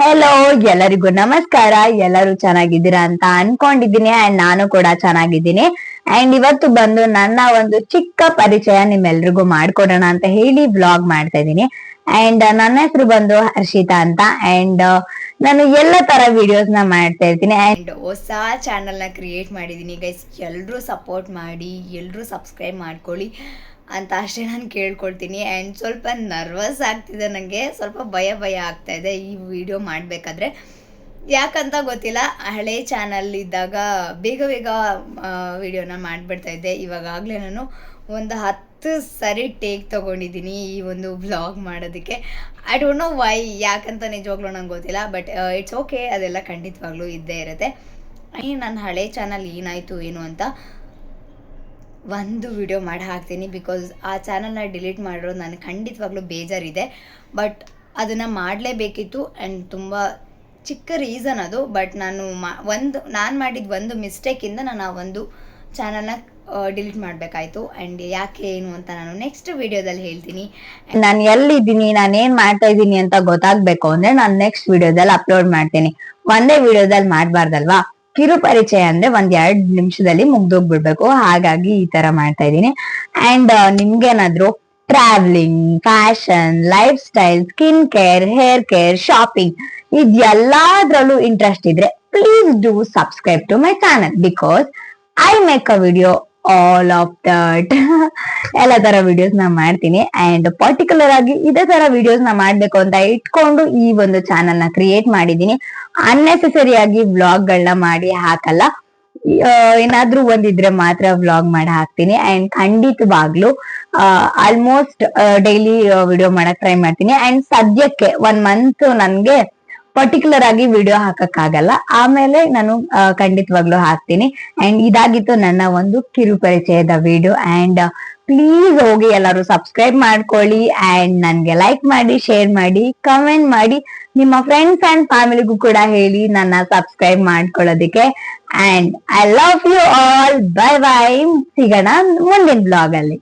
Hello, ಎಲ್ಲರಿಗೂ ನಮಸ್ಕಾರ. ಎಲ್ಲರೂ ಚೆನ್ನಾಗಿದ್ದೀರಾ ಅಂತ ಅನ್ಕೊಂಡಿದ್ದೀನಿ ಅಂಡ್ ನಾನು ಕೂಡ ಚೆನ್ನಾಗಿದ್ದೀನಿ. ಅಂಡ್ ಇವತ್ತು ಬಂದು ನನ್ನ ಒಂದು ಚಿಕ್ಕ ಪರಿಚಯ ನಿಮ್ಮೆಲ್ರಿಗೂ ಮಾಡ್ಕೊಡೋಣ ಅಂತ ಹೇಳಿ ವ್ಲಾಗ್ ಮಾಡ್ತಾ ಇದ್ದೀನಿ. ಅಂಡ್ ನನ್ನ ಹೆಸರು ಬಂದು ಹರ್ಷಿತಾ ಅಂತ. ಅಂಡ್ ನಾನು ಎಲ್ಲ ತರ ವಿಡಿಯೋಸ್ ನ ಮಾಡ್ತಾ ಇರ್ತೀನಿ. ಅಂಡ್ ಹೊಸ ಚಾನಲ್ ನ ಕ್ರಿಯೇಟ್ ಮಾಡಿದೀನಿ ಗೈಸ್. ಎಲ್ರೂ ಸಪೋರ್ಟ್ ಮಾಡಿ, ಎಲ್ರೂ ಸಬ್ಸ್ಕ್ರೈಬ್ ಮಾಡ್ಕೊಳ್ಳಿ ಅಂತ ಅಷ್ಟೇ ನಾನು ಕೇಳ್ಕೊಳ್ತೀನಿ. ಆ್ಯಂಡ್ ಸ್ವಲ್ಪ ನರ್ವಸ್ ಆಗ್ತಿದೆ, ನನಗೆ ಸ್ವಲ್ಪ ಭಯ ಆಗ್ತಾ ಇದೆ ಈ ವಿಡಿಯೋ ಮಾಡಬೇಕಾದ್ರೆ. ಯಾಕಂತ ಗೊತ್ತಿಲ್ಲ, ಹಳೆ ಚಾನಲ್ ಇದ್ದಾಗ ಬೇಗ ವಿಡಿಯೋನ ಮಾಡಿಬಿಡ್ತಾ ಇದ್ದೆ. ಇವಾಗಲೇ ನಾನು ಒಂದು 10 ಸರಿ ಟೇಕ್ ತೊಗೊಂಡಿದ್ದೀನಿ ಈ ಒಂದು ವ್ಲಾಗ್ ಮಾಡೋದಕ್ಕೆ. ಐ ಡೋಂಟ್ ನೋ ವೈ, ಯಾಕಂತ ನಿಜವಾಗ್ಲೂ ನಂಗೆ ಗೊತ್ತಿಲ್ಲ. ಬಟ್ ಇಟ್ಸ್ ಓಕೆ, ಅದೆಲ್ಲ ಖಂಡಿತವಾಗ್ಲೂ ಇದ್ದೇ ಇರುತ್ತೆ. ನನ್ನ ಹಳೆ ಚಾನಲ್ ಏನಾಯಿತು ಏನು ಅಂತ ಒಂದು ವಿಡಿಯೋ ಮಾಡಿ ಹಾಕ್ತೀನಿ. ಬಿಕಾಸ್ ಆ ಚಾನಲ್ನ ಡಿಲೀಟ್ ಮಾಡಿರೋದು ನನಗೆ ಖಂಡಿತವಾಗ್ಲೂ ಬೇಜಾರಿದೆ. ಬಟ್ ಅದನ್ನು ಮಾಡಲೇಬೇಕಿತ್ತು. ಆ್ಯಂಡ್ ತುಂಬ ಚಿಕ್ಕ ರೀಸನ್ ಅದು. ಬಟ್ ನಾನು ಮಾಡಿದ ಒಂದು ಮಿಸ್ಟೇಕಿಂದ ನಾನು ಆ ಒಂದು ಚಾನಲ್ನ ಡಿಲೀಟ್ ಮಾಡಬೇಕಾಯ್ತು. ಆ್ಯಂಡ್ ಯಾಕೆ ಏನು ಅಂತ ನಾನು ನೆಕ್ಸ್ಟ್ ವಿಡಿಯೋದಲ್ಲಿ ಹೇಳ್ತೀನಿ. ನಾನು ಎಲ್ಲಿದ್ದೀನಿ, ನಾನೇನು ಮಾಡ್ತಾ ಇದ್ದೀನಿ ಅಂತ ಗೊತ್ತಾಗಬೇಕು ಅಂದರೆ ನಾನು ನೆಕ್ಸ್ಟ್ ವಿಡಿಯೋದಲ್ಲಿ ಅಪ್ಲೋಡ್ ಮಾಡ್ತೀನಿ. ಒಂದೇ ವಿಡಿಯೋದಲ್ಲಿ ಮಾಡಬಾರ್ದಲ್ವಾ? ಕಿರು ಪರಿಚಯ ಅಂದ್ರೆ 1-2 ನಿಮಿಷದಲ್ಲಿ ಮುಗ್ದೋಗ್ಬಿಡ್ಬೇಕು. ಹಾಗಾಗಿ ಈ ತರ ಮಾಡ್ತಾ ಇದ್ದೀನಿ. ಅಂಡ್ ನಿಮ್ಗೇನಾದ್ರು travelling, fashion, lifestyle, skin care, hair care, shopping ಇದೆಲ್ಲಾದ್ರಲ್ಲೂ ಇಂಟ್ರೆಸ್ಟ್ ಇದ್ರೆ please do subscribe to my channel. Because I make a video all of that. ಎಲ್ಲ ತರ ವಿಡಿಯೋಸ್ ನ ಮಾಡ್ತೀನಿ. ಅಂಡ್ ಪರ್ಟಿಕ್ಯುಲರ್ ಆಗಿ ಇದೇ ತರ ವಿಡಿಯೋಸ್ ನ ಮಾಡ್ಬೇಕು ಅಂತ ಇಟ್ಕೊಂಡು ಈ ಒಂದು ಚಾನಲ್ ನ ಕ್ರಿಯೇಟ್ ಮಾಡಿದೀನಿ. ಅನ್ನೆಸೆಸರಿ ಆಗಿ ವ್ಲಾಗ್ ಗಳನ್ನ ಮಾಡಿ ಹಾಕಲ್ಲ. ಏನಾದ್ರೂ ಒಂದಿದ್ರೆ ಮಾತ್ರ ವ್ಲಾಗ್ ಮಾಡಿ ಹಾಕ್ತೀನಿ. ಅಂಡ್ ಖಂಡಿತವಾಗ್ಲು ಆಲ್ಮೋಸ್ಟ್ ಡೈಲಿ ವಿಡಿಯೋ ಮಾಡಕ್ ಟ್ರೈ ಮಾಡ್ತೀನಿ. ಅಂಡ್ ಸದ್ಯಕ್ಕೆ 1 ಮಂತ್ ನನ್ಗೆ ಪರ್ಟಿಕ್ಯುಲರ್ ಆಗಿ ವಿಡಿಯೋ ಹಾಕಕ್ಕಾಗಲ್ಲ. ಆಮೇಲೆ ನಾನು ಖಂಡಿತವಾಗ್ಲೂ ಹಾಕ್ತೀನಿ. ಅಂಡ್ ಇದಾಗಿತ್ತು ನನ್ನ ಒಂದು ಕಿರು ಪರಿಚಯದ ವಿಡಿಯೋ. ಅಂಡ್ ಪ್ಲೀಸ್ ಹೋಗಿ ಎಲ್ಲರೂ ಸಬ್ಸ್ಕ್ರೈಬ್ ಮಾಡ್ಕೊಳ್ಳಿ. ಅಂಡ್ ನನ್ಗೆ ಲೈಕ್ ಮಾಡಿ, ಶೇರ್ ಮಾಡಿ, ಕಮೆಂಟ್ ಮಾಡಿ, ನಿಮ್ಮ ಫ್ರೆಂಡ್ಸ್ ಅಂಡ್ ಫ್ಯಾಮಿಲಿಗೂ ಕೂಡ ಹೇಳಿ ನನ್ನ ಸಬ್ಸ್ಕ್ರೈಬ್ ಮಾಡ್ಕೊಳ್ಳೋದಕ್ಕೆ. And I love you all. Bye bye. ಸಿಗೋಣ ಮುಂದಿನ ಬ್ಲಾಗ್ ಅಲ್ಲಿ.